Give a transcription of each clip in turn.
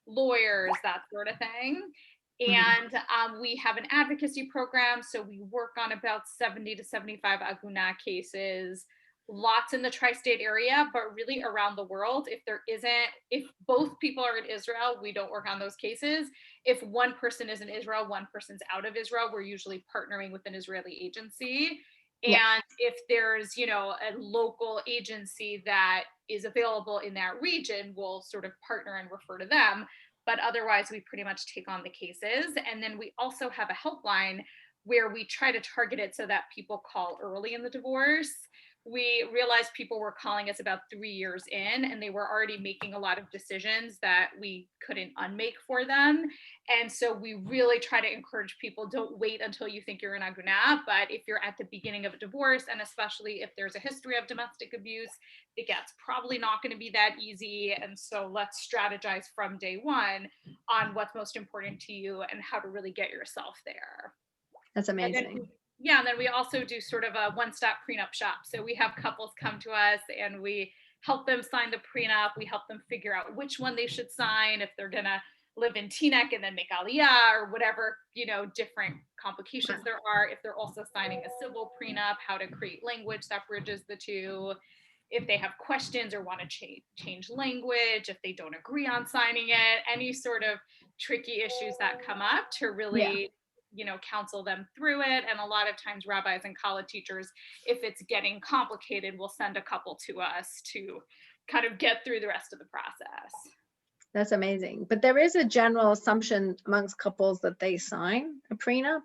lawyers, that sort of thing. And we have an advocacy program, so we work on about 70 to 75 Agunot cases, lots in the tri-state area, but really around the world. If both people are in Israel, we don't work on those cases. If one person is in Israel, one person's out of Israel, we're usually partnering with an Israeli agency. And if there's, a local agency that is available in that region, we'll sort of partner and refer to them. But otherwise, we pretty much take on the cases. And then we also have a helpline where we try to target it so that people call early in the divorce. We realized people were calling us about 3 years in, and they were already making a lot of decisions that we couldn't unmake for them. And so we really try to encourage people, don't wait until you think you're in Agunot, but if you're at the beginning of a divorce, and especially if there's a history of domestic abuse, it gets probably not going to be that easy. And so let's strategize from day one on what's most important to you and how to really get yourself there. That's amazing. And then we also do sort of a one-stop prenup shop. So we have couples come to us and we help them sign the prenup. We help them figure out which one they should sign, if they're gonna live in Teaneck and then make Aliyah or whatever, different complications there are. If they're also signing a civil prenup, how to create language that bridges the two. If they have questions or want to change language, if they don't agree on signing it, any sort of tricky issues that come up to really counsel them through it. And a lot of times rabbis and college teachers, if it's getting complicated, will send a couple to us to kind of get through the rest of the process. That's amazing. But there is a general assumption amongst couples that they sign a prenup.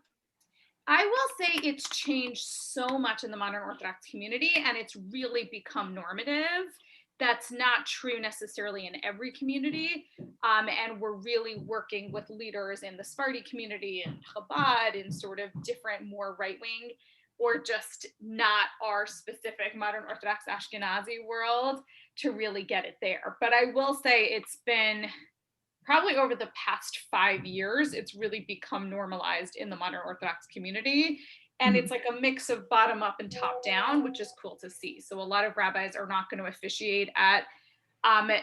I will say it's changed so much in the modern Orthodox community, and it's really become normative. That's not true necessarily in every community. And we're really working with leaders in the Sephardi community and Chabad and sort of different, more right-wing, or just not our specific modern Orthodox Ashkenazi world to really get it there. But I will say it's been probably over the past 5 years, it's really become normalized in the modern Orthodox community. And it's like a mix of bottom up and top down, which is cool to see. So a lot of rabbis are not going to officiate at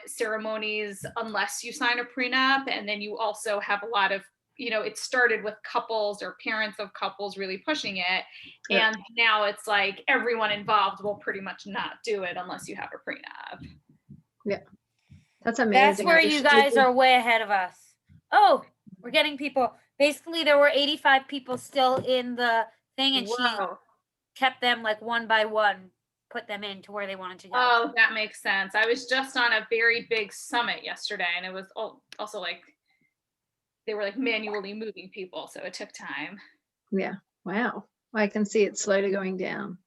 ceremonies unless you sign a prenup. And then you also have a lot of, it started with couples or parents of couples really pushing it. And now it's like everyone involved will pretty much not do it unless you have a prenup. Yeah. That's amazing. That's where you guys are way ahead of us. Oh, we're getting people. Basically, there were 85 people still in the thing, and she kept them like one by one, put them into where they wanted to go. Oh, that makes sense. I was just on a very big summit yesterday, and it was also like they were like manually moving people, so it took time. Yeah. Wow. I can see it slowly going down.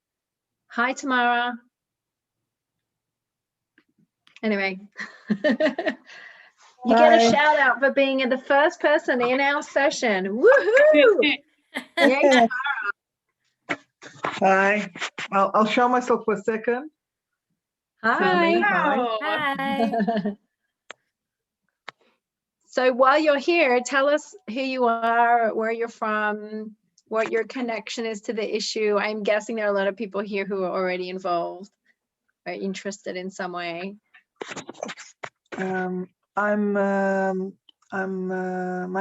Hi, Tamara. Anyway, you get a shout out for being the first person in our session. Woohoo! Yeah. Hi. I'll show myself for a second. Hi. Hi. So while you're here, tell us who you are, where you're from, what your connection is to the issue. I'm guessing there are a lot of people here who are already involved or interested in some way. My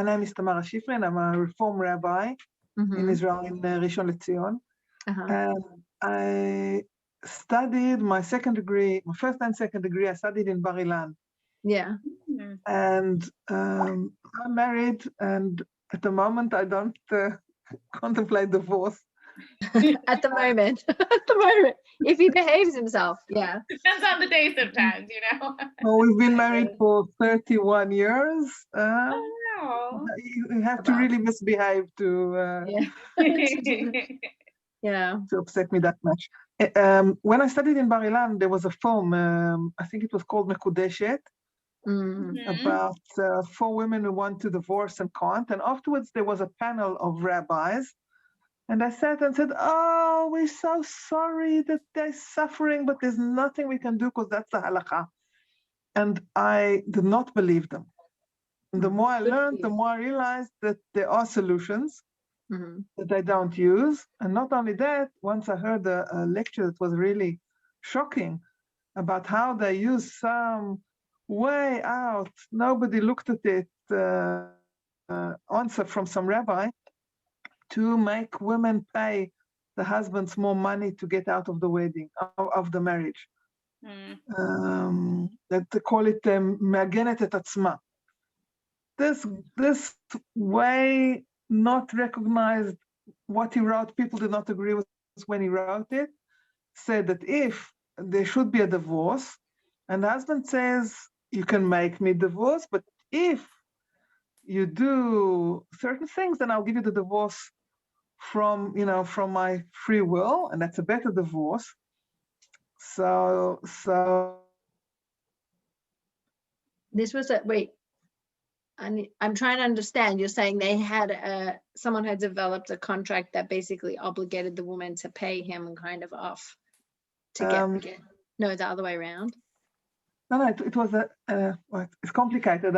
name is Tamara Shifrin, and I'm a Reform rabbi in Israel, in Rishon LeZion. And I studied my second degree, my first and second degree, I studied in Bar Ilan. Yeah. And I'm married, and at the moment I don't contemplate divorce. At the moment. If he behaves himself. Yeah. Depends on the day sometimes, Well, we've been married for 31 years. You have to really misbehave to to upset me that much. When I studied in Bar Ilan, there was a film, I think it was called Keshet, about 4 women who want to divorce and can't. And afterwards there was a panel of rabbis. And I sat and said, oh, we're so sorry that they're suffering, but there's nothing we can do because that's the halakha. And I did not believe them. And the more I learned, the more I realized that there are solutions that I don't use. And not only that, once I heard a lecture that was really shocking about how they use some way out, nobody looked at it, answer from some rabbi to make women pay the husbands more money to get out of the wedding, of the marriage. That they call it מעגנת את עצמה. This way not recognized what he wrote. People did not agree with when he wrote it. Said that if there should be a divorce, and the husband says, you can make me divorce, but if you do certain things, then I'll give you the divorce from my free will, and that's a better divorce. So this was wait. I'm trying to understand. You're saying they had someone had developed a contract that basically obligated the woman to pay him kind of off to get no, the other way around. No, it was it's complicated.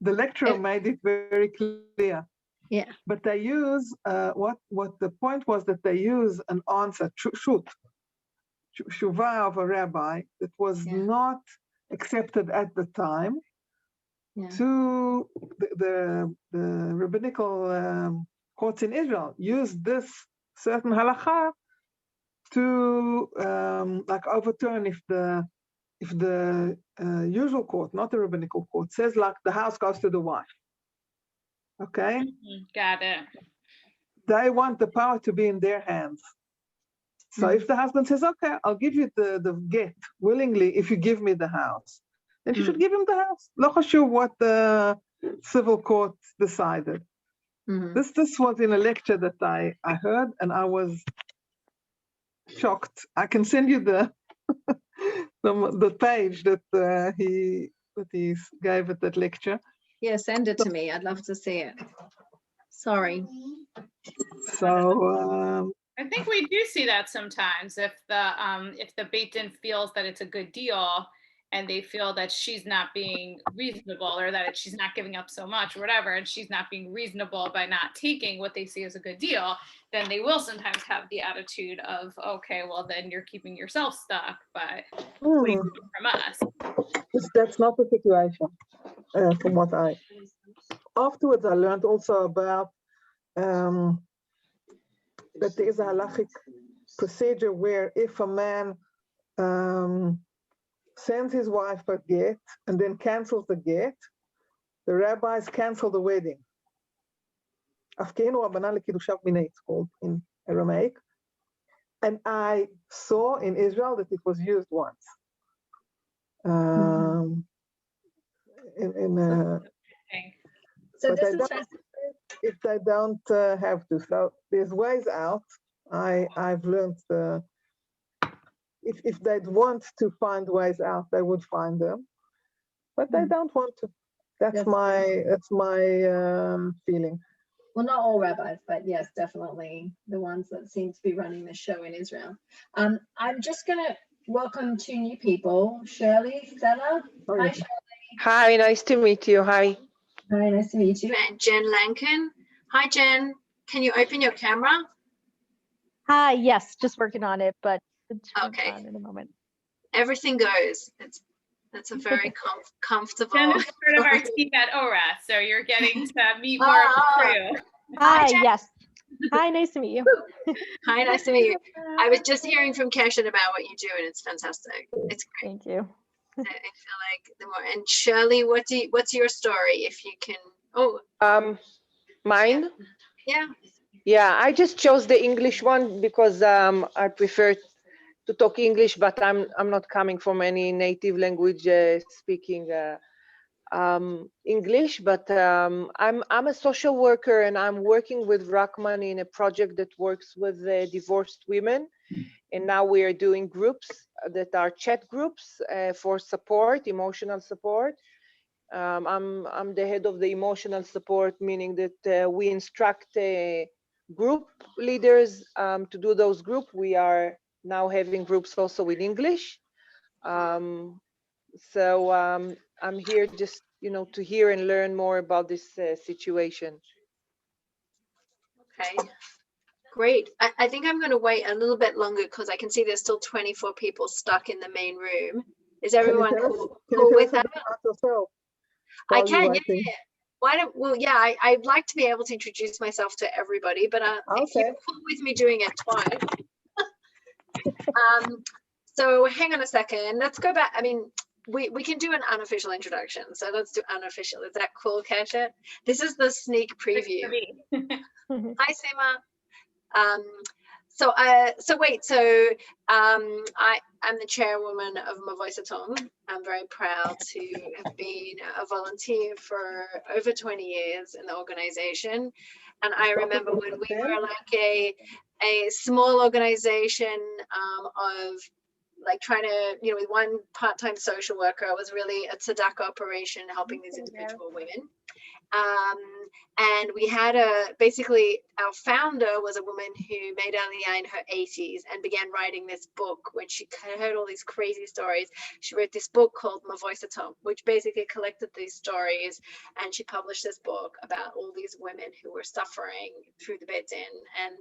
The lecturer made it very clear. Yeah. But they use what the point was that they use an answer shuvah of a rabbi that was not accepted at the time. Yeah. To the rabbinical courts in Israel used this certain halacha to like overturn if the usual court, not the rabbinical court, says like the house goes to the wife. Okay? Got it. They want the power to be in their hands. So if the husband says, okay, I'll give you the get willingly if you give me the house, then she should give him the house. Lo chashuv what the civil court decided. This was in a lecture that I heard, and I was shocked. I can send you the page that he gave at that lecture. Yeah, send it to me. I'd love to see it. Sorry. So I think we do see that sometimes if the Beit Din feels that it's a good deal and they feel that she's not being reasonable or that she's not giving up so much or whatever, and she's not being reasonable by not taking what they see as a good deal, then they will sometimes have the attitude of, okay, well, then you're keeping yourself stuck, but what do you want from us? That's not the situation, from what afterwards I learned also about that there is a halachic procedure where if a man sends his wife a get and then cancels the get, the rabbis cancel the wedding. It's called in Aramaic. And I saw in Israel that it was used once. So but this is if they don't have to. So there's ways out. I've learned if they'd want to find ways out, they would find them, but they don't want to. That's my feeling. Well, not all rabbis, but yes, definitely the ones that seem to be running the show in Israel. I'm just gonna welcome two new people, Shirley Stella. Hi, Shirley. Hi, nice to meet you. Hi. Hi, nice to meet you. And Jen Lankin. Hi, Jen. Can you open your camera? Hi, yes, just working on it, but it's okay in a moment. Everything goes. That's a very comfortable. Jen is part of our team at ORA, so you're getting to meet more of the crew. Hi, yes. Hi, nice to meet you. Hi, nice to meet you. I was just hearing from Keshet about what you do, and it's fantastic. It's great. Thank you. I feel like the more. And Shirley, what's your story, if you can? Oh. Mine? Yeah. Yeah, I just chose the English one because I prefer to talk English, but I'm not coming from any native language speaking English, but I'm a social worker and I'm working with Rachman in a project that works with divorced women, and now we are doing groups that are chat groups for support, emotional support. I'm the head of the emotional support, meaning that we instruct group leaders to do those groups. We are now having groups also in English. So I'm here just, to hear and learn more about this situation. Okay, great. I think I'm going to wait a little bit longer because I can see there's still 24 people stuck in the main room. Is everyone Can you cool tell with us that? about yourself? I while you're can, writing? yeah. Why don't, well, yeah, I'd like to be able to introduce myself to everybody, but if you're Okay. cool with me doing it twice. So hang on a second, let's go back. I mean, we can do an unofficial introduction. So let's do unofficial. Is that cool, Keshet? This is the sneak preview. Hi, Sima. I'm the chairwoman of Mavoi Satum. I'm very proud to have been a volunteer for over 20 years in the organization. And I remember when we were like a small organization of like trying to, you know, with one part-time social worker, it was really a tzedakah operation helping these individual women. And we had basically our founder was a woman who made Aliyah in her 80s and began writing this book when she heard all these crazy stories. She wrote this book called Mavoi Satum, which basically collected these stories, and she published this book about all these women who were suffering through the Beit Din and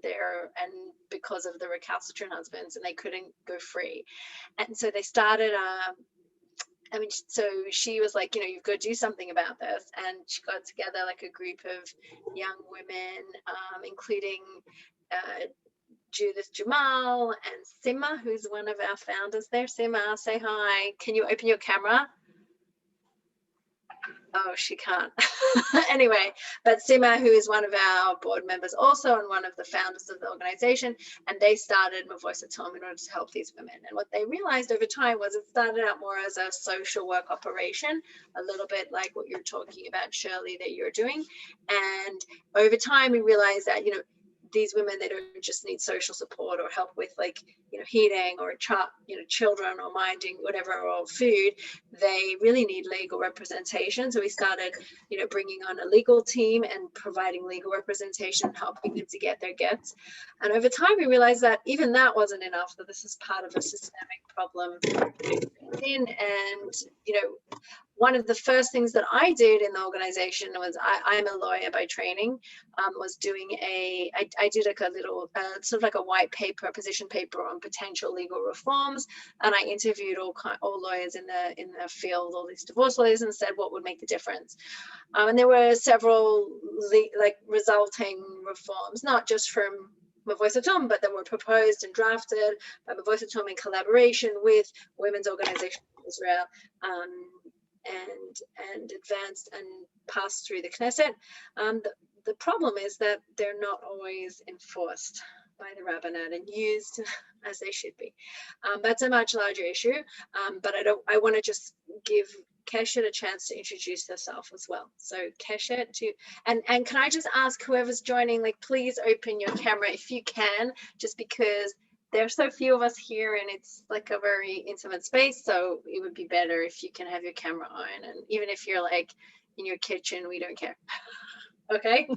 because of the recalcitrant husbands, and they couldn't go free. And so they started so she was like, you know, you've got to do something about this. And she got together like a group of young women, including Judith Jamal and Sima, who's one of our founders there. Sima, say hi. Can you open your camera? Oh, she can't. Anyway, but Sima, who is one of our board members also and one of the founders of the organization, and they started Mavoi Satum in order to help these women. And what they realized over time was it started out more as a social work operation, a little bit like what you're talking about, Shirley, that you're doing. And over time, we realized that, you know, these women, they don't just need social support or help with, like, you know, heating or children or minding whatever or food. They really need legal representation. So we started, you know, bringing on a legal team and providing legal representation and helping them to get their gets. And over time, we realized that even that wasn't enough, that this is part of a systemic problem. And, you know, one of the first things that I did in the organization was, I'm a lawyer by training, was doing I did like a little, sort of like a white paper, position paper on potential legal reforms. And I interviewed all lawyers in the field, all these divorce lawyers, and said what would make the difference. And there were several resulting reforms, not just from Mavoi Satum, but that were proposed and drafted by Mavoi Satum in collaboration with women's organizations in Israel, and advanced and passed through the Keshet. The problem is that they're not always enforced by the rabbinate and used as they should be. That's a much larger issue, but I want to just give Keshet a chance to introduce herself as well. So Keshet, and can I just ask whoever's joining, like, please open your camera if you can, just because there's so few of us here and it's like a very intimate space. So it would be better if you can have your camera on, and even if you're like in your kitchen, we don't care. Okay.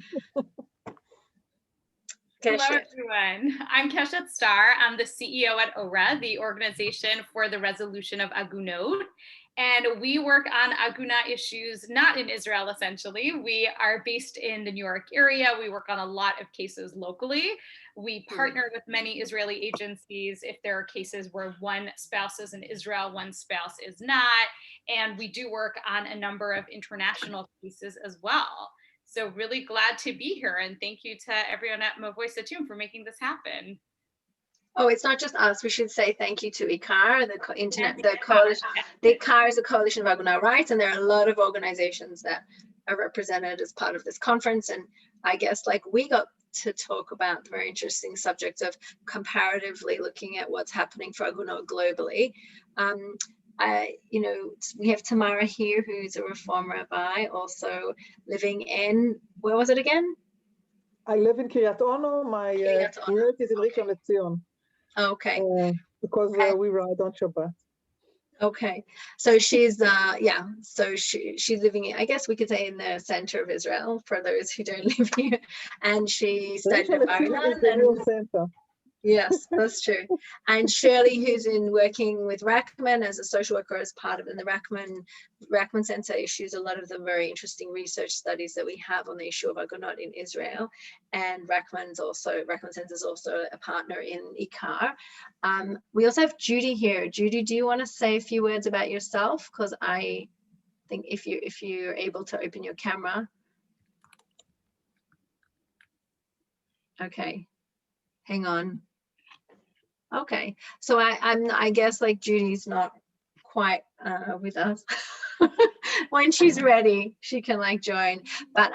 Hello, everyone. I'm Keshet Starr. I'm the CEO at ORA, the Organization for the Resolution of Agunot. And we work on Agunot issues, not in Israel, essentially. We are based in the New York area. We work on a lot of cases locally. We partner with many Israeli agencies if there are cases where one spouse is in Israel, one spouse is not. And we do work on a number of international cases as well. So really glad to be here. And thank you to everyone at Mavoi Satum for making this happen. Oh, it's not just us. We should say thank you to Iccar, the coalition. The Iccar is a coalition of Agunot rights, and there are a lot of organizations that are represented as part of this conference. And I guess, like, we got to talk about the very interesting subject of comparatively looking at what's happening for Agunot globally. You know, we have Tamara here, who's a Reform rabbi, also living in, where was it again? I live in Kiryat Ono. My community is in Rishon LeZion. Okay. Because we ride on Shabbat. Okay, so she's so she's living in, I guess we could say, in the center of Israel for those who don't live here, and she studied at Bar Ilan. Yes, that's true. And Shirley, who's in working with Rachman as a social worker as part of the Rachman Center, issues a lot of the very interesting research studies that we have on the issue of Agunot in Israel. And Rachman Center is also a partner in Ikar. We also have Judy here. Judy, do you want to say a few words about yourself? Because I think if you're able to open your camera. Okay, hang on. Okay, so I guess like Judy's not quite with us. When she's ready, she can like join. But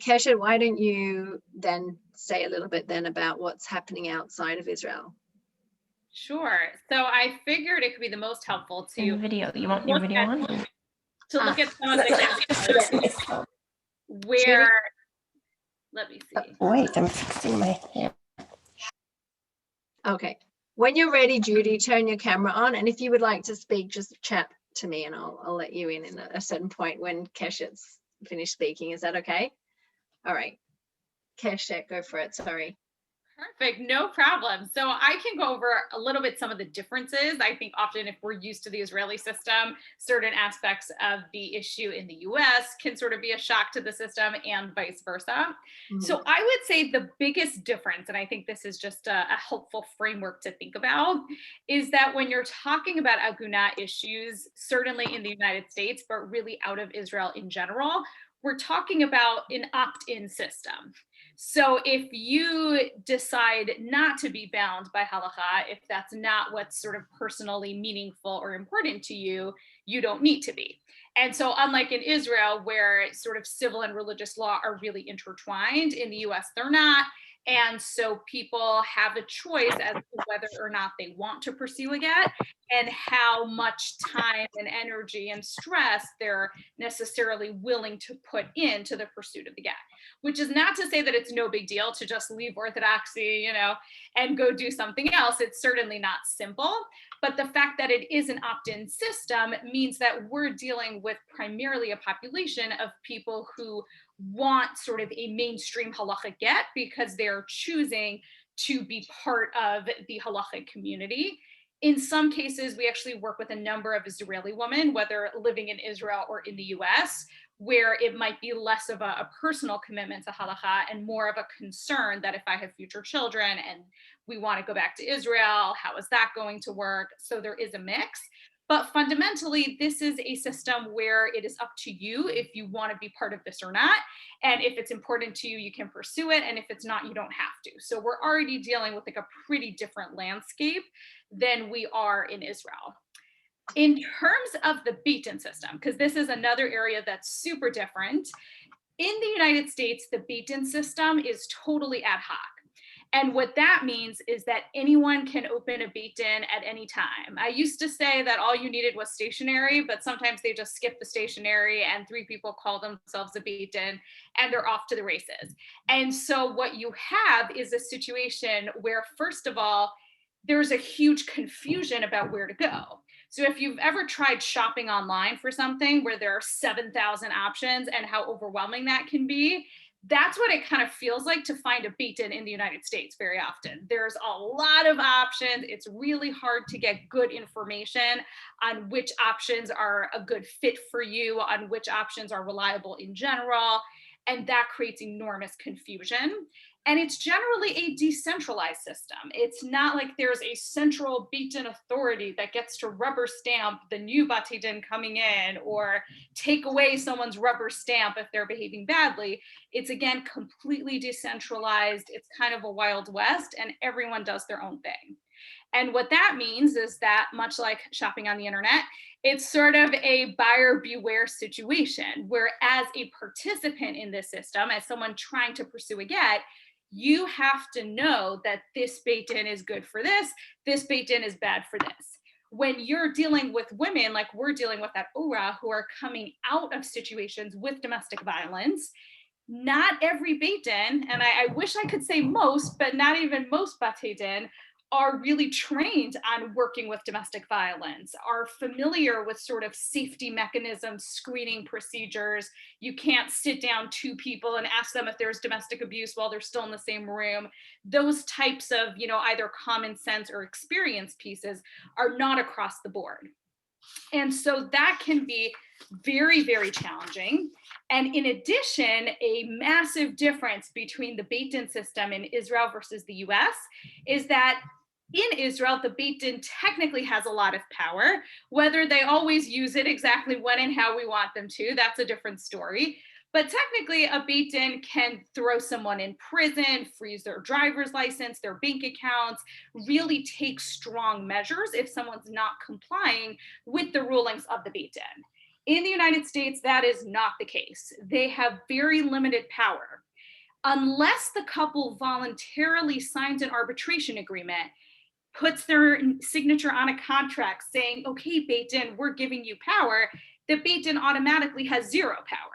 Keshet, why don't you then say a little bit then about what's happening outside of Israel? Sure. So I figured it could be the most helpful to video. You want your video on? To look at some of the where. Let me see. Wait, I'm fixing my hair. Okay. When you're ready, Judy, turn your camera on. And if you would like to speak, just chat to me and I'll let you in a certain point when Keshet's finished speaking. Is that okay? All right. Keshet, go for it. Sorry. Perfect, no problem. So I can go over a little bit some of the differences. I think often if we're used to the Israeli system, certain aspects of the issue in the US can sort of be a shock to the system and vice versa. Mm-hmm. So I would say the biggest difference, and I think this is just a helpful framework to think about, is that when you're talking about Agunot issues, certainly in the United States, but really out of Israel in general, we're talking about an opt-in system. So if you decide not to be bound by halakha, if that's not what's sort of personally meaningful or important to you, you don't need to be. And so unlike in Israel, where sort of civil and religious law are really intertwined, in the US, they're not. And so people have a choice as to whether or not they want to pursue a get and how much time and energy and stress they're necessarily willing to put into the pursuit of the get, which is not to say that it's no big deal to just leave orthodoxy, and go do something else. It's certainly not simple, but the fact that it is an opt-in system means that we're dealing with primarily a population of people who want sort of a mainstream halachic get because they're choosing to be part of the halachic community. In some cases, we actually work with a number of Israeli women, whether living in Israel or in the US, where it might be less of a personal commitment to halakha and more of a concern that if I have future children and we want to go back to Israel, how is that going to work? So there is a mix. But fundamentally, this is a system where it is up to you if you want to be part of this or not. And if it's important to you, you can pursue it. And if it's not, you don't have to. So we're already dealing with like a pretty different landscape than we are in Israel. In terms of the beit-din system, because this is another area that's super different, in the United States, the beit-din system is totally ad hoc. And what that means is that anyone can open a beit-din at any time. I used to say that all you needed was stationery, but sometimes they just skip the stationery and 3 people call themselves a beit-din and they're off to the races. And so what you have is a situation where, first of all, there's a huge confusion about where to go. So if you've ever tried shopping online for something where there are 7,000 options and how overwhelming that can be, that's what it kind of feels like to find a beit-din in the United States very often. There's a lot of options. It's really hard to get good information on which options are a good fit for you, on which options are reliable in general. And that creates enormous confusion. And it's generally a decentralized system. It's not like there's a central beit-din authority that gets to rubber stamp the new batei din coming in or take away someone's rubber stamp if they're behaving badly. It's, again, completely decentralized. It's kind of a Wild West, and everyone does their own thing. And what that means is that, much like shopping on the internet, it's sort of a buyer beware situation, where as a participant in this system, as someone trying to pursue a get, you have to know that this beit-din is good for this beit-din is bad for this. When you're dealing with women like we're dealing with at Ora, who are coming out of situations with domestic violence, not every beit-din, and I wish I could say most, but not even most batei din, are really trained on working with domestic violence, are familiar with sort of safety mechanisms, screening procedures. You can't sit down two people and ask them if there's domestic abuse while they're still in the same room. Those types of, either common sense or experience pieces are not across the board. And so that can be very, very challenging. And in addition, a massive difference between the Beit Din system in Israel versus the US is that in Israel, the Beit Din technically has a lot of power. Whether they always use it exactly when and how we want them to, that's a different story. But technically, a Beit Din can throw someone in prison, freeze their driver's license, their bank accounts, really take strong measures if someone's not complying with the rulings of the Beit Din. In the United States, that is not the case. They have very limited power. Unless the couple voluntarily signs an arbitration agreement, puts their signature on a contract saying, okay, Beit Din, we're giving you power, the Beit Din automatically has zero power.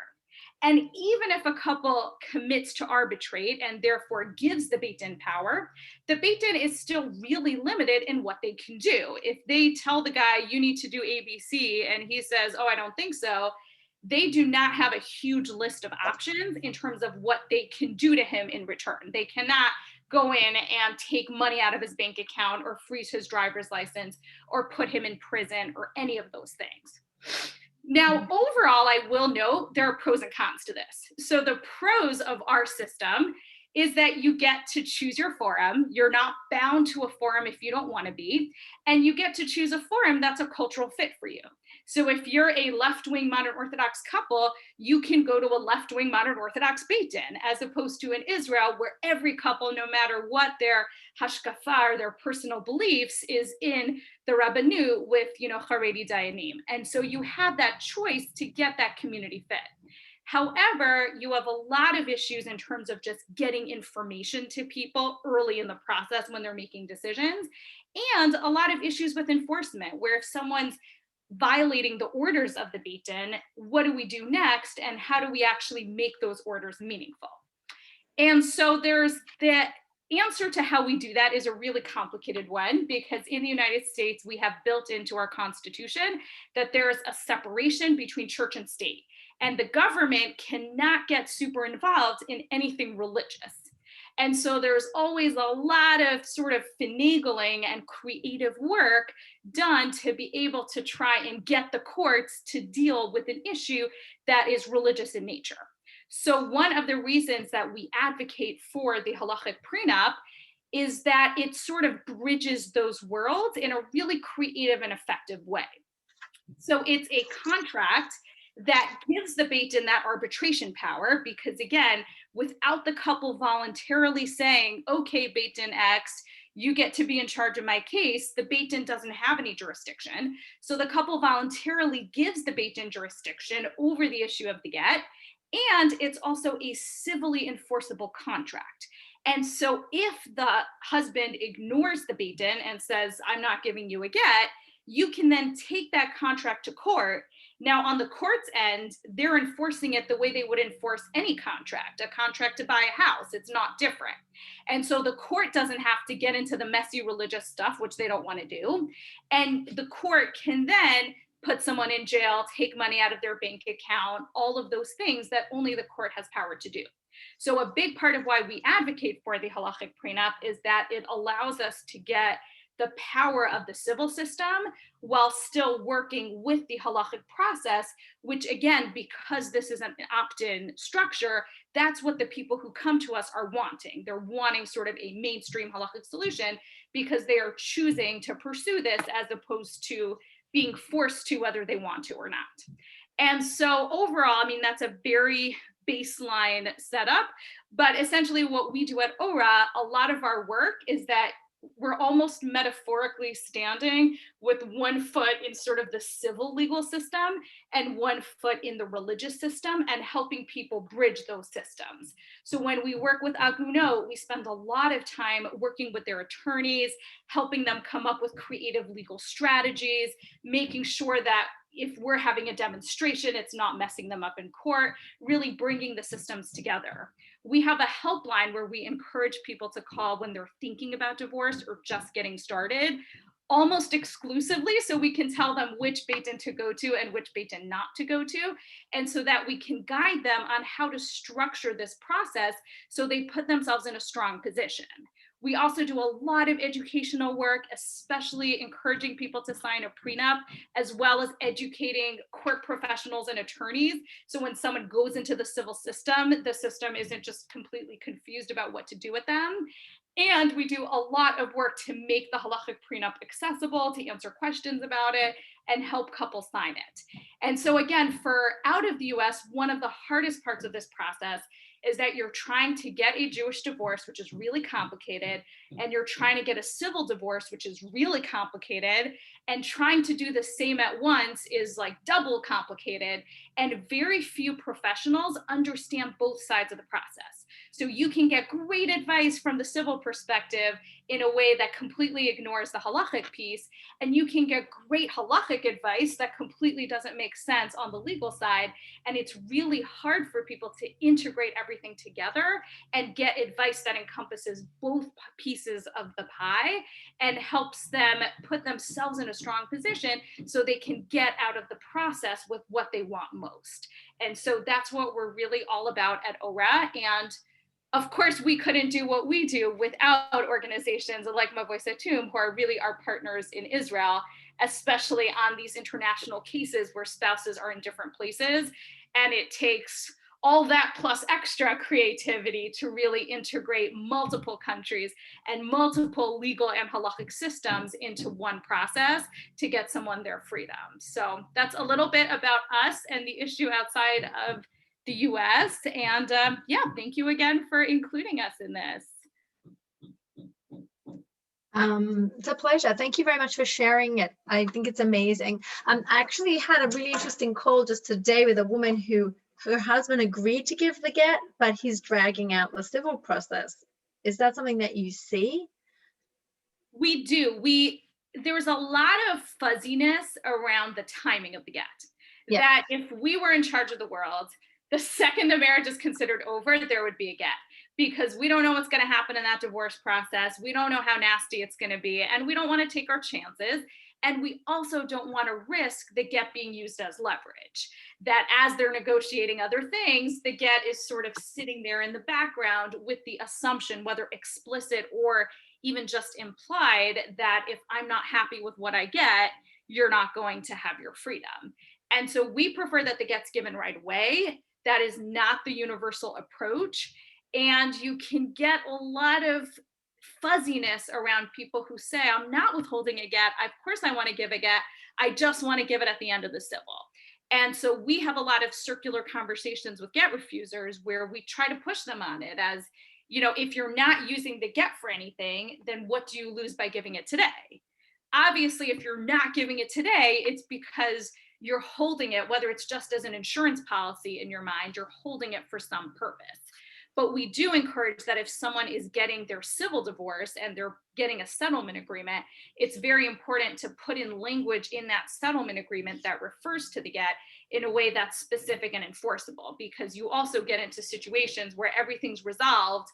And even if a couple commits to arbitrate and therefore gives the Beit Din power, the Beit Din is still really limited in what they can do. If they tell the guy, you need to do ABC, and he says, oh, I don't think so, they do not have a huge list of options in terms of what they can do to him in return. They cannot go in and take money out of his bank account or freeze his driver's license or put him in prison or any of those things. Now, overall, I will note there are pros and cons to this. So the pros of our system is that you get to choose your forum. You're not bound to a forum if you don't want to be, and you get to choose a forum that's a cultural fit for you. So if you're a left-wing modern Orthodox couple, you can go to a left-wing modern Orthodox Beit Din, as opposed to in Israel, where every couple, no matter what their hashkafa, their personal beliefs, is in the Rabbanut with, Haredi Dayanim. And so you have that choice to get that community fit. However, you have a lot of issues in terms of just getting information to people early in the process when they're making decisions, and a lot of issues with enforcement, where if someone's violating the orders of the Beit Din, what do we do next, and how do we actually make those orders meaningful? And so there's the answer to how we do that is a really complicated one, because in the United States, we have built into our Constitution that there is a separation between church and state, and the government cannot get super involved in anything religious. And so there's always a lot of sort of finagling and creative work done to be able to try and get the courts to deal with an issue that is religious in nature. So one of the reasons that we advocate for the halachic prenup is that it sort of bridges those worlds in a really creative and effective way. So it's a contract that gives the Beit Din that arbitration power, because again, without the couple voluntarily saying, okay, Beit Din X, you get to be in charge of my case, the Beit Din doesn't have any jurisdiction. So the couple voluntarily gives the Beit Din jurisdiction over the issue of the get, and it's also a civilly enforceable contract. And so if the husband ignores the Beit Din and says, I'm not giving you a get, you can then take that contract to court. Now, on the court's end, they're enforcing it the way they would enforce any contract, a contract to buy a house. It's not different. And so the court doesn't have to get into the messy religious stuff, which they don't want to do. And the court can then put someone in jail, take money out of their bank account, all of those things that only the court has power to do. So a big part of why we advocate for the halachic prenup is that it allows us to get the power of the civil system while still working with the halachic process, which again, because this is an opt-in structure, that's what the people who come to us are wanting. They're wanting sort of a mainstream halachic solution because they are choosing to pursue this as opposed to being forced to whether they want to or not. And so overall, I mean, that's a very baseline setup, but essentially what we do at ORA, a lot of our work is that we're almost metaphorically standing with one foot in sort of the civil legal system and one foot in the religious system and helping people bridge those systems. So when we work with Agunot, we spend a lot of time working with their attorneys, helping them come up with creative legal strategies, making sure that if we're having a demonstration, it's not messing them up in court, really bringing the systems together. We have a helpline where we encourage people to call when they're thinking about divorce or just getting started, almost exclusively, so we can tell them which Beit Din to go to and which Beit Din not to go to, and so that we can guide them on how to structure this process so they put themselves in a strong position. We also do a lot of educational work, especially encouraging people to sign a prenup, as well as educating court professionals and attorneys. So when someone goes into the system isn't just completely confused about what to do with them. And we do a lot of work to make the halachic prenup accessible, to answer questions about it, and help couples sign it. And so again, for out of the US, one of the hardest parts of this process is that you're trying to get a Jewish divorce, which is really complicated, and you're trying to get a civil divorce, which is really complicated, and trying to do the same at once is like double complicated, and very few professionals understand both sides of the process. So you can get great advice from the civil perspective in a way that completely ignores the halachic piece, and you can get great halachic advice that completely doesn't make sense on the legal side, and it's really hard for people to integrate everything together and get advice that encompasses both pieces of the pie and helps them put themselves in a strong position so they can get out of the process with what they want most. And so that's what we're really all about at ORA. And of course, we couldn't do what we do without organizations like Mavoi Satum, who are really our partners in Israel, especially on these international cases where spouses are in different places. And it takes all that plus extra creativity to really integrate multiple countries and multiple legal and halachic systems into one process to get someone their freedom. So that's a little bit about us and the issue outside of the US. And yeah, thank you again for including us in this. It's a pleasure. Thank you very much for sharing it. I think it's amazing. I actually had a really interesting call just today with a woman who her husband agreed to give the get, but he's dragging out the civil process. Is that something that you see? We do. There was a lot of fuzziness around the timing of the get. Yeah. That if we were in charge of the world, the second the marriage is considered over, there would be a get, because we don't know what's going to happen in that divorce process. We don't know how nasty it's going to be, and we don't want to take our chances. And we also don't want to risk the get being used as leverage, that as they're negotiating other things, the get is sort of sitting there in the background with the assumption, whether explicit or even just implied, that if I'm not happy with what I get, you're not going to have your freedom. And so we prefer that the get's given right away. That is not the universal approach. And you can get a lot of fuzziness around people who say, I'm not withholding a get. Of course I want to give a get. I just want to give it at the end of the civil. And so we have a lot of circular conversations with get refusers where we try to push them on it as, you know, if you're not using the get for anything, then what do you lose by giving it today? Obviously, if you're not giving it today, it's because you're holding it, whether it's just as an insurance policy in your mind, you're holding it for some purpose. But we do encourage that if someone is getting their civil divorce and they're getting a settlement agreement, it's very important to put in language in that settlement agreement that refers to the get in a way that's specific and enforceable, because you also get into situations where everything's resolved,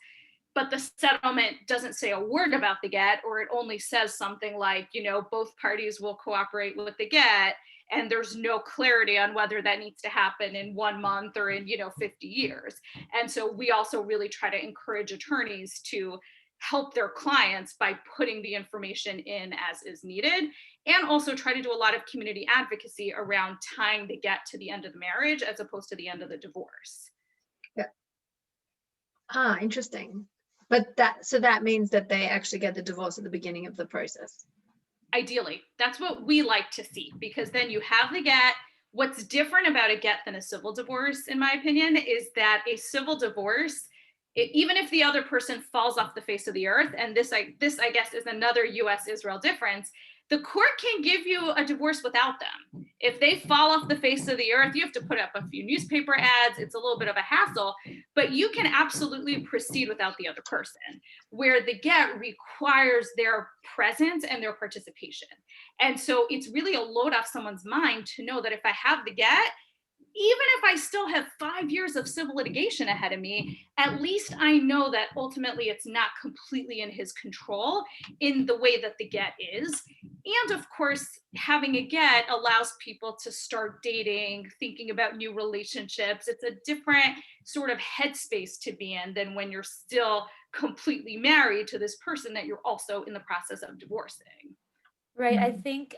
but the settlement doesn't say a word about the get, or it only says something like, you know, both parties will cooperate with the get, and there's no clarity on whether that needs to happen in 1 month or in, 50 years. And so we also really try to encourage attorneys to help their clients by putting the information in as is needed, and also try to do a lot of community advocacy around tying the get to the end of the marriage as opposed to the end of the divorce. Yeah. Interesting. But that means that they actually get the divorce at the beginning of the process. Ideally, that's what we like to see, because then you have the get. What's different about a get than a civil divorce, in my opinion, is that a civil divorce, even if the other person falls off the face of the earth, and this I guess is another US-Israel difference, the court can give you a divorce without them. If they fall off the face of the earth, you have to put up a few newspaper ads. It's a little bit of a hassle, but you can absolutely proceed without the other person, where the get requires their presence and their participation. And so it's really a load off someone's mind to know that if I have the get, even if I still have 5 years of civil litigation ahead of me, at least I know that ultimately it's not completely in his control in the way that the get is. And of course, having a get allows people to start dating, thinking about new relationships. It's a different sort of headspace to be in than when you're still completely married to this person that you're also in the process of divorcing. Right. I think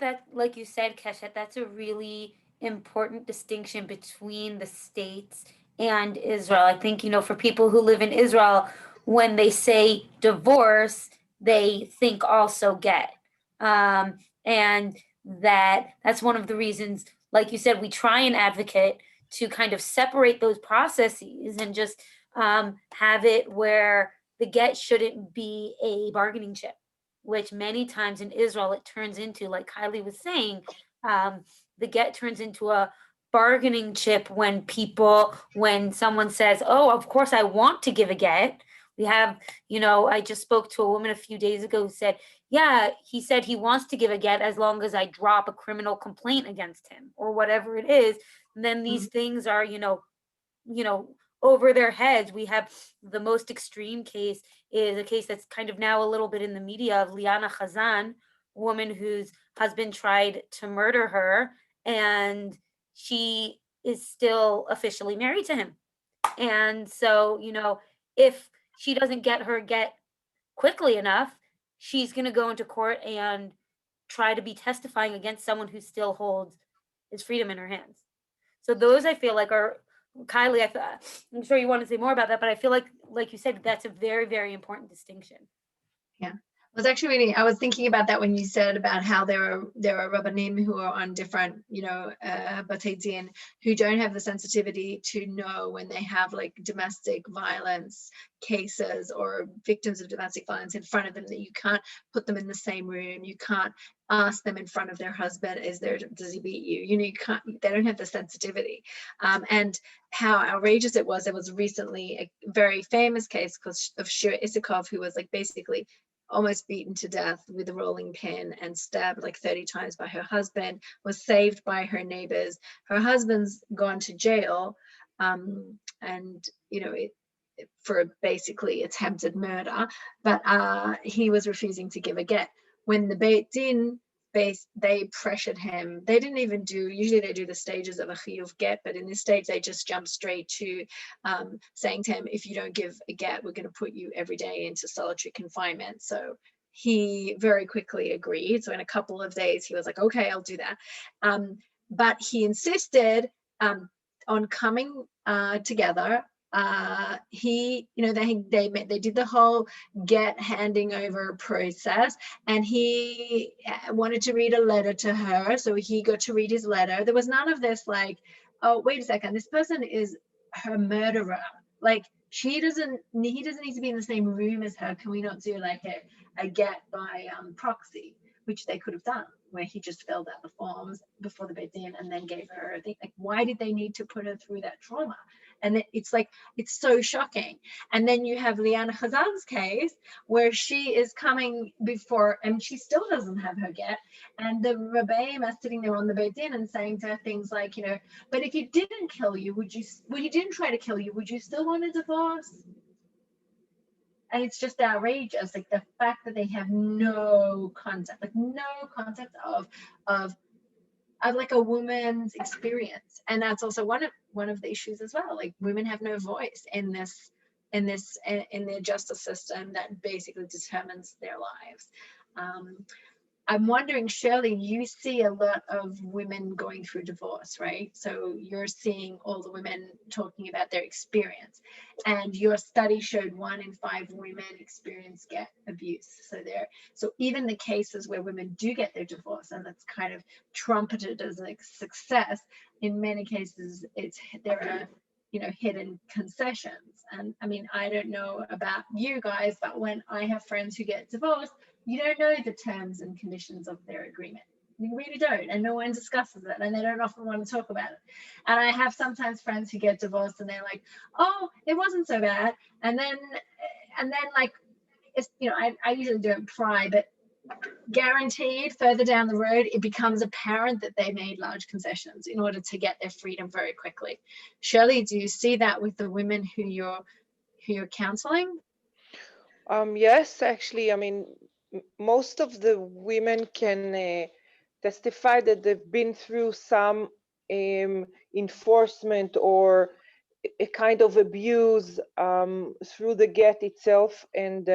that, like you said, Keshet, that's a really important distinction between the states and Israel. I think, for people who live in Israel, when they say divorce, they think also get. And that's one of the reasons, like you said, we try and advocate to kind of separate those processes and just have it where the get shouldn't be a bargaining chip, which many times in Israel it turns into, like Kylie was saying, the get turns into a bargaining chip when someone says, oh, of course I want to give a get. We have, I just spoke to a woman a few days ago who said, yeah, he said he wants to give a get as long as I drop a criminal complaint against him or whatever it is. And then these things are, over their heads. We have the most extreme case is a case that's kind of now a little bit in the media of Liana Khazan, a woman whose husband tried to murder her, and she is still officially married to him. And so, if she doesn't get her get quickly enough, she's going to go into court and try to be testifying against someone who still holds his freedom in her hands. So those, I feel like, are, Kylie, I'm sure you want to say more about that, but I feel like you said, that's a very, very important distinction. Yeah. I was thinking about that when you said about how there are Rabbanim who are on different, Batei Din, who don't have the sensitivity to know when they have like domestic violence cases or victims of domestic violence in front of them, that you can't put them in the same room. You can't ask them in front of their husband, does he beat you? You can't, they don't have the sensitivity. And how outrageous it was. There was recently a very famous case of Shira Isakov, who was like basically almost beaten to death with a rolling pin and stabbed like 30 times by her husband, was saved by her neighbors. Her husband's gone to jail, and for basically attempted murder, but he was refusing to give a get. When the Beit Din they pressured him. They didn't even usually they do the stages of a chiyuv get, but in this stage they just jumped straight to saying to him, if you don't give a get, we're going to put you every day into solitary confinement. So he very quickly agreed. So in a couple of days he was like, okay, I'll do that. But he insisted on coming together. They did the whole get handing over process, and he wanted to read a letter to her, so he got to read his letter. There was none of this like, oh, wait a second, this person is her murderer, like he doesn't need to be in the same room as her. Can we not do like a get by proxy, which they could have done, where he just filled out the forms before the Beit Din and then gave her a thing? Like, why did they need to put her through that trauma? And it's like, it's so shocking. And then you have Liana Khazan's case, where she is coming before, and she still doesn't have her get. And the Rebbeim are sitting there on the Beit Din and saying to her things like, but if he didn't kill you, he didn't try to kill you, would you still want a divorce? And it's just outrageous, like the fact that they have no concept of like a woman's experience. And that's also one of the issues as well. Like, women have no voice in their justice system that basically determines their lives. I'm wondering, Shirley, you see a lot of women going through divorce, right? So you're seeing all the women talking about their experience, and your study showed 1 in 5 women experience get abuse. So even the cases where women do get their divorce, and that's kind of trumpeted as a success, in many cases there are hidden concessions. And I mean, I don't know about you guys, but when I have friends who get divorced, you don't know the terms and conditions of their agreement. You really don't, and no one discusses it, and they don't often want to talk about it. And I have sometimes friends who get divorced and they're like, oh, it wasn't so bad. And then like, it's, you know, I usually don't pry, but guaranteed further down the road, it becomes apparent that they made large concessions in order to get their freedom very quickly. Shirley, do you see that with the women who you're counseling? Yes, actually, I mean, most of the women can testify that they've been through some enforcement or a kind of abuse through the get itself. And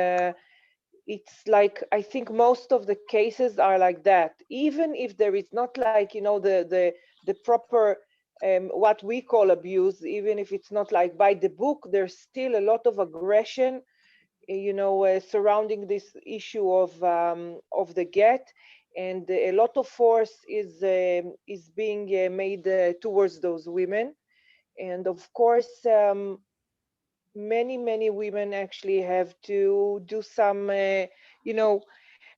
it's like, I think most of the cases are like that, even if there is not like, you know, the proper what we call abuse, even if it's not like by the book, there's still a lot of aggression, you know, surrounding this issue of the get, and a lot of force is being made towards those women. And of course, many women actually have to do some, you know,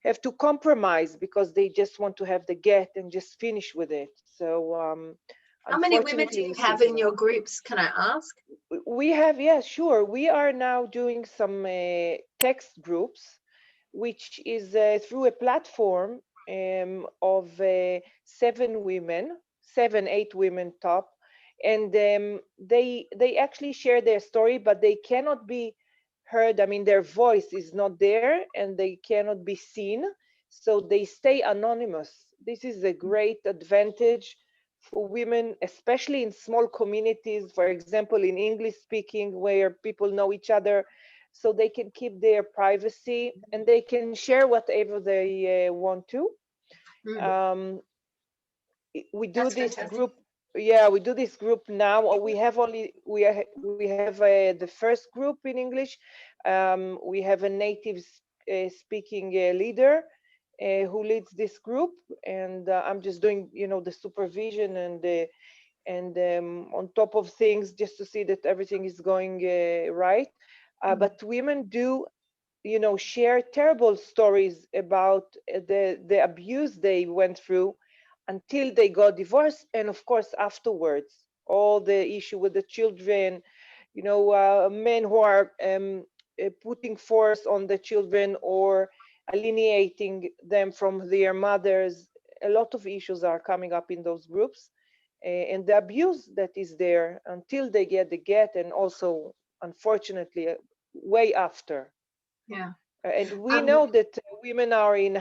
have to compromise because they just want to have the get and just finish with it. So how many women do you have in your groups, can I ask? We have, yeah, sure. We are now doing some text groups, which is through a platform of 7 women, 8 women top, and they actually share their story, but they cannot be heard. I mean, their voice is not there, and they cannot be seen, so they stay anonymous. This is a great advantage for women, especially in small communities, for example, in English speaking, where people know each other, so they can keep their privacy and they can share whatever they want to. We do this group. Yeah, we do this group now. We have the first group in English. We have a native speaking leader who leads this group, and I'm just doing, you know, the supervision and on top of things, just to see that everything is going right. But women do, you know, share terrible stories about the abuse they went through until they got divorced, and of course afterwards, all the issue with the children, you know, men who are putting force on the children or alienating them from their mothers. A lot of issues are coming up in those groups, and the abuse that is there until they get the get, and also unfortunately way after. Yeah. And we know that women are in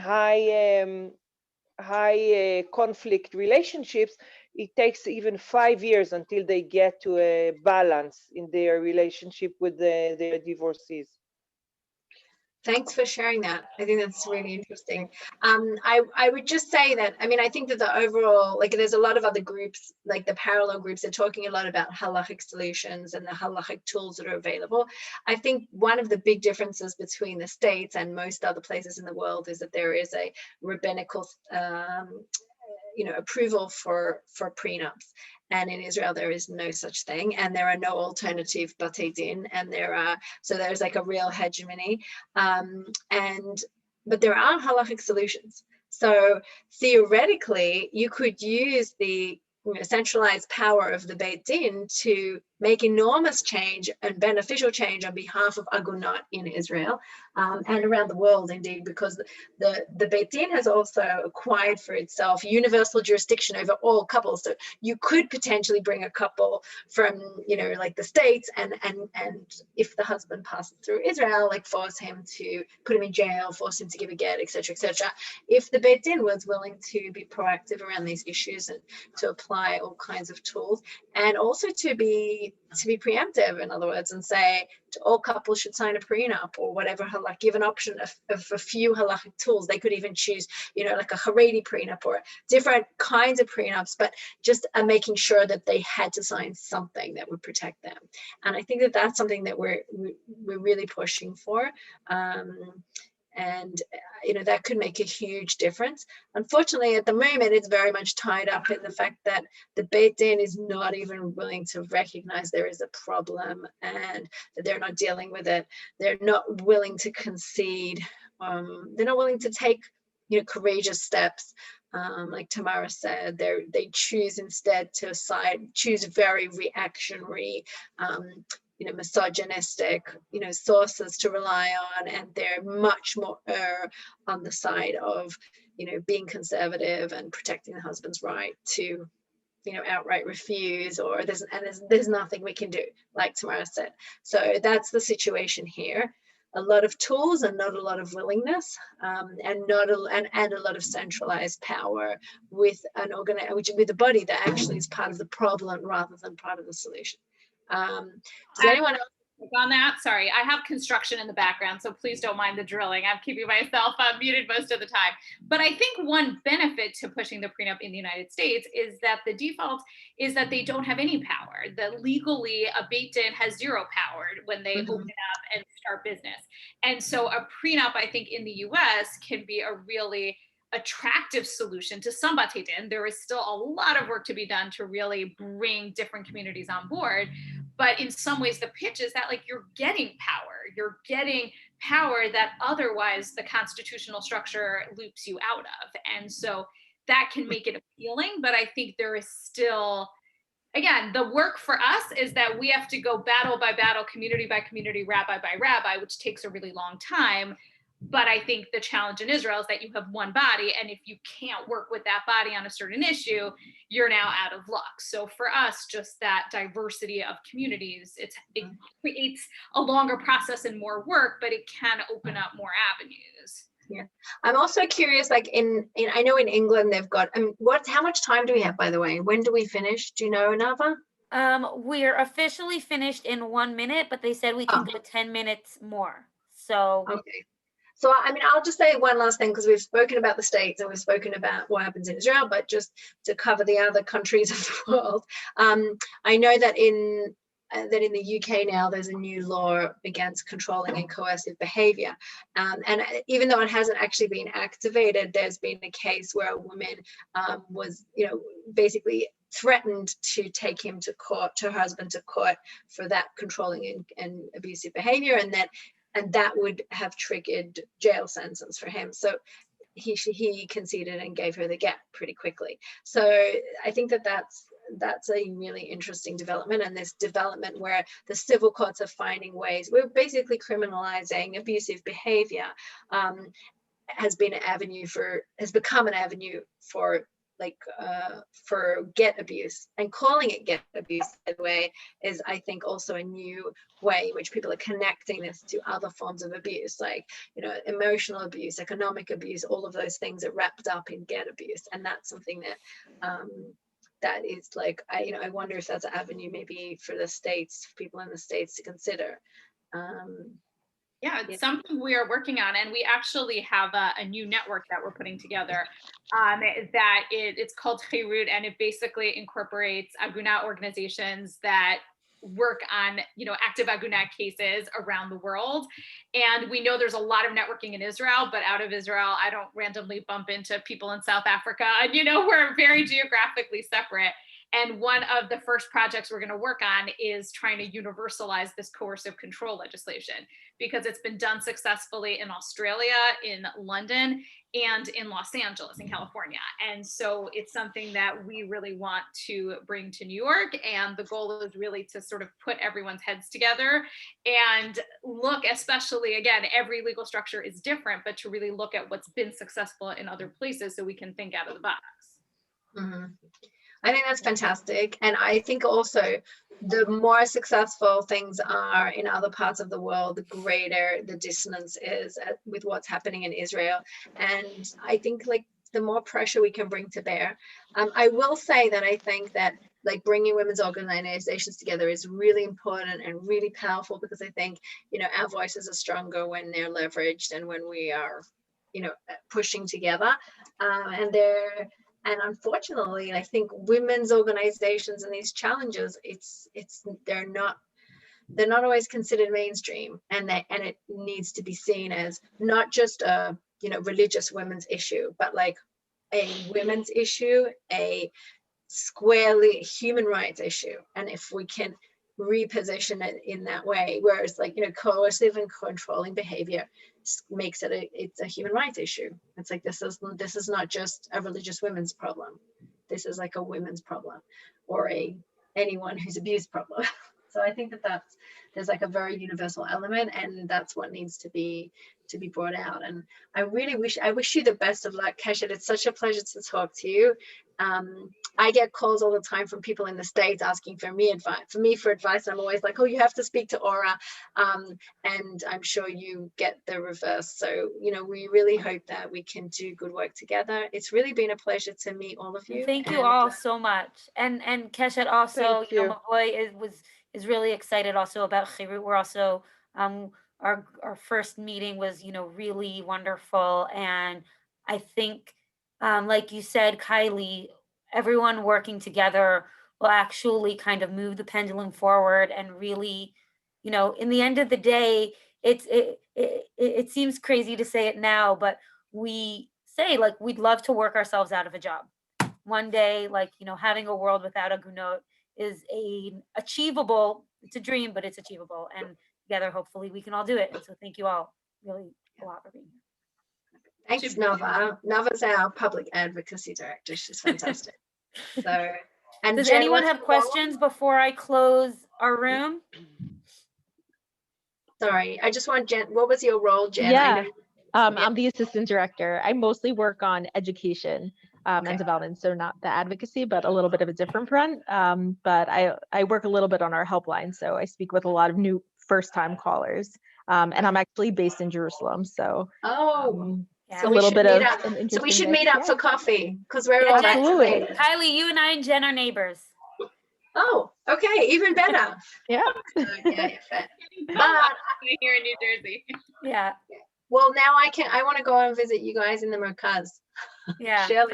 high conflict relationships. It takes even 5 years until they get to a balance in their relationship with their divorcees. Thanks for sharing that. I think that's really interesting. I would just say that, I mean, I think that the overall, like, there's a lot of other groups, like the parallel groups, are talking a lot about halachic solutions and the halachic tools that are available. I think one of the big differences between the States and most other places in the world is that there is a rabbinical you know, approval for prenups, and in Israel there is no such thing, and there are no alternative batei din, and so there's like a real hegemony, but there are halachic solutions. So theoretically you could use the, you know, centralized power of the Beit Din to make enormous change and beneficial change on behalf of Agunot in Israel and around the world, indeed, because the Beit Din has also acquired for itself universal jurisdiction over all couples. So you could potentially bring a couple from, you know, like the States, and if the husband passes through Israel, like force him to put him in jail, force him to give a get, etc., etc. If the Beit Din was willing to be proactive around these issues and to apply all kinds of tools, and also to be preemptive, in other words, and say all couples should sign a prenup or whatever, like give an option of a few halachic tools. They could even choose, you know, like a Haredi prenup or different kinds of prenups, but just making sure that they had to sign something that would protect them. And I think that that's something that we're really pushing for. And, you know, that could make a huge difference. Unfortunately, at the moment, it's very much tied up in the fact that the Beit Din is not even willing to recognize there is a problem and that they're not dealing with it. They're not willing to concede willing to take, you know, courageous steps. Like Tamara said, they choose instead to choose very reactionary, you know, misogynistic, you know, sources to rely on, and they're much more on the side of, you know, being conservative and protecting the husband's right to, you know, outright refuse, or there's nothing we can do, like Tamara said. So that's the situation here. A lot of tools and not a lot of willingness, and a lot of centralized power with with a body that actually is part of the problem rather than part of the solution. Does anyone else on that? Sorry, I have construction in the background, so please don't mind the drilling. I'm keeping myself muted most of the time. But I think one benefit to pushing the prenup in the United States is that the default is that they don't have any power. That legally a Beit Din has zero power when they open up and start business. And so a prenup, I think, in the US can be a really attractive solution to some Beit Din. There is still a lot of work to be done to really bring different communities on board. But in some ways, the pitch is that, like, you're getting power that otherwise the constitutional structure loops you out of. And so that can make it appealing. But I think there is still, again, the work for us is that we have to go battle by battle, community by community, rabbi by rabbi, which takes a really long time. But I think the challenge in Israel is that you have one body, and if you can't work with that body on a certain issue, you're now out of luck. So for us, just that diversity of communities, it creates a longer process and more work, but it can open up more avenues. Yeah, I'm also curious, like in I know in England they've got, how much time do we have, by the way? When do we finish? Do you know, Nava? We're officially finished in 1 minute, but they said we can go 10 minutes more. So okay. So, I mean, I'll just say one last thing, because we've spoken about the States and we've spoken about what happens in Israel, but just to cover the other countries of the world, I know that in the UK now there's a new law against controlling and coercive behavior. And even though it hasn't actually been activated, there's been a case where a woman was, you know, basically threatened to take him to court, to her husband to court, for that controlling and abusive behavior, and that would have triggered jail sentence for him. So he conceded and gave her the get pretty quickly. So I think that's a really interesting development, and this development where the civil courts are finding ways, we're basically criminalizing abusive behavior, has become an avenue for get abuse, and calling it get abuse, by the way, is, I think, also a new way in which people are connecting this to other forms of abuse, like, you know, emotional abuse, economic abuse, all of those things are wrapped up in get abuse. And that's something that that is like, I wonder if that's an avenue maybe for the States, for people in the States to consider. Yeah, it's something we are working on, and we actually have a new network that we're putting together. It's called Chirut, and it basically incorporates Agunot organizations that work on, you know, active Agunot cases around the world. And we know there's a lot of networking in Israel, but out of Israel, I don't randomly bump into people in South Africa. And, you know, we're very geographically separate. And one of the first projects we're going to work on is trying to universalize this coercive control legislation, because it's been done successfully in Australia, in London, and in Los Angeles, in California. And so it's something that we really want to bring to New York. And the goal is really to sort of put everyone's heads together and look, especially, again, every legal structure is different, but to really look at what's been successful in other places so we can think out of the box. Mm-hmm. I think that's fantastic. And I think also the more successful things are in other parts of the world, the greater the dissonance is with what's happening in Israel. And I think, like, the more pressure we can bring to bear. I will say that I think that, like, bringing women's organizations together is really important and really powerful, because I think, you know, our voices are stronger when they're leveraged and when we are, you know, pushing together. And unfortunately, I think women's organizations and these challenges, they're not always considered mainstream, and it needs to be seen as not just a, you know, religious women's issue, but like a women's issue, a squarely human rights issue. And if we can reposition it in that way, whereas like, coercive and controlling behavior makes it it's a human rights issue. It's like this is not just a religious women's problem. This is like a women's problem, or anyone who's abused problem. So I think there's like a very universal element, and that's what needs to be brought out. And I wish you the best of luck, Keshet. It's such a pleasure to talk to you. I get calls all the time from people in the States asking for advice. I'm always like, oh, you have to speak to Aura. And I'm sure you get the reverse. So, we really hope that we can do good work together. It's really been a pleasure to meet all of you. Thank you all so much. And Keshet also, Mavoi is really excited also about Chirut. We're also, our first meeting was, really wonderful. And I think, like you said, Kylie, everyone working together will actually kind of move the pendulum forward and really, in the end of the day, it seems crazy to say it now, but we say like, we'd love to work ourselves out of a job. One day, like, having a world without Agunot is achievable. It's a dream, but it's achievable. And together, hopefully we can all do it. And so thank you all really a lot for being here. Thanks, Nava. Nava's our public advocacy director. She's fantastic. So, and does Jen, anyone have questions before I close our room? Sorry, I just want Jen. What was your role, Jen? Yeah, I'm the assistant director. I mostly work on education and development, so not the advocacy, but a little bit of a different front. But I work a little bit on our helpline, so I speak with a lot of new first-time callers. And I'm actually based in Jerusalem, so. Yeah. So a little bit of so we should meet up for coffee because we're all absolutely. Kylie, you and I and Jen are neighbors. Oh, okay, even better. Yeah. Okay, here in New Jersey. Yeah. Well, now I want to go and visit you guys in the Merkaz. Yeah, sure.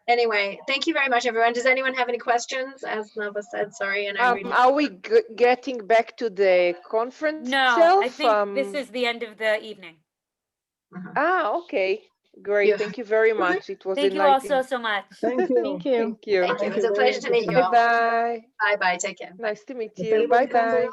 Anyway, thank you very much, everyone. Does anyone have any questions? As Nava said, sorry. And are we getting back to the conference? No, I think this is the end of the evening. Okay. Great. Thank you very much. It was Thank you all so much. Thank you. Thank you. Thank you. It was a pleasure to meet you all. Bye-bye. Bye-bye. Take care. Nice to meet you. Bye-bye.